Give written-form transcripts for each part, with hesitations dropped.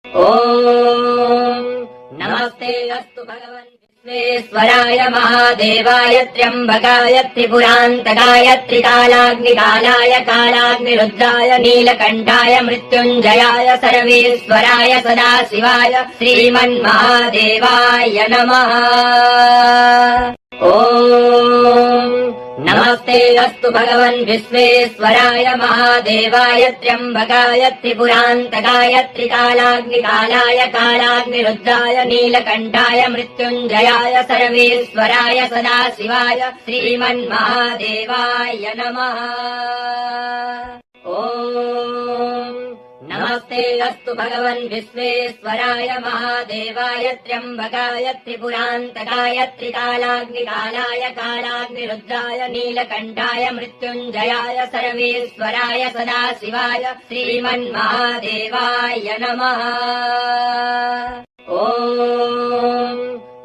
ॐ नमस्ते अस्तु भगवन् विश्वेश्वराय महादेवाय त्र्यम्बकाय त्रिपुरान्तकाय त्रिकालाग्निकालाय कालाग्निरुद्राय नीलकण्ठाय मृत्युञ्जयाय सर्वेश्वराय सदाशिवाय श्रीमन्महादेवाय नमः। ॐ नमस्ते अस्तु भगवन् विश्वेश्वराय महादेवाय त्र्यम्बकाय त्रिपुरान्तकाय त्रिकालाग्निकालाय कालाग्निरुद्राय नीलकण्ठाय मृत्युञ्जयाय सर्वेश्वराय सदाशिवाय श्रीमन्महादेवाय नमः। ॐ नमस्ते अस्तु भगवन् विश्वेश्वराय महादेवाय त्र्यम्बकाय त्रिपुरान्तकाय त्रिकालाग्निकालाय कालाग्निरुद्राय नीलकण्ठाय मृत्युञ्जयाय सर्वेश्वराय सदाशिवाय श्रीमन्महादेवाय नमः। ॐ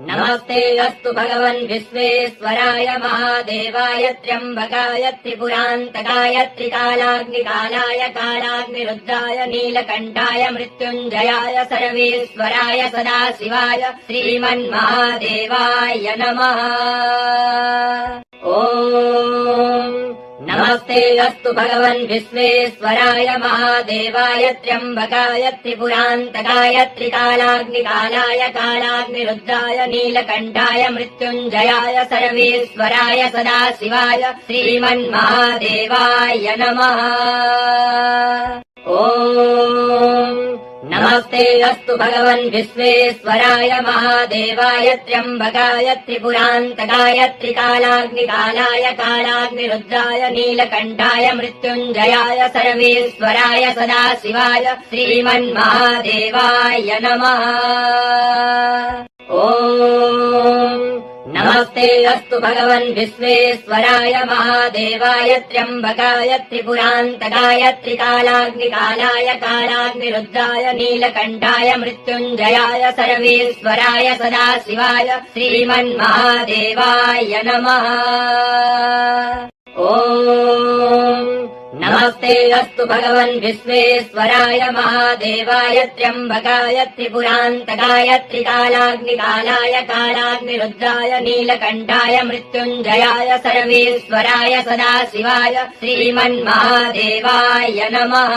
नमस्ते अस्तु भगवन् विश्वेश्वराय महादेवाय त्र्यम्बकाय त्रिपुरान्तकाय त्रिकालाग्निकालाय कालाग्निरुद्राय नीलकण्ठाय मृत्युञ्जयाय सर्वेश्वराय सदाशिवाय श्रीमन्महादेवाय नमः। ॐ नमस्ते अस्तु भगवन् विश्वेश्वराय महादेवाय त्र्यम्बकाय त्रिपुरान्तकाय त्रिकालाग्निकालाय कालाग्निरुद्राय नीलकण्ठाय मृत्युञ्जयाय सर्वेश्वराय सदाशिवाय श्रीमन्महादेवाय नमः। ॐ नमस्ते अस्तु भगवन् विश्वेश्वराय महादेवाय त्र्यम्बकाय त्रिपुरान्तकाय त्रिकालाग्निकालाय कालाग्निरुद्राय नीलकण्ठाय मृत्युञ्जयाय सर्वेश्वराय सदाशिवाय श्रीमन्महादेवाय नमः। ॐ नमस्ते अस्तु भगवन् विश्वेश्वराय महादेवाय त्र्यम्बकाय त्रिपुरान्तकाय त्रिकालाग्निकालाय कालाग्निरुद्राय नीलकण्ठाय मृत्युञ्जयाय सर्वेश्वराय सदाशिवाय श्रीमन्महादेवाय नमः। ॐ नमस्ते अस्तु भगवन् विश्वेश्वराय महादेवाय त्र्यम्बकाय त्रिपुरान्तकाय त्रिकालाग्निकालाय कालाग्निरुद्राय नीलकण्ठाय मृत्युञ्जयाय सर्वेश्वराय सदाशिवाय श्रीमन्महादेवाय नमः।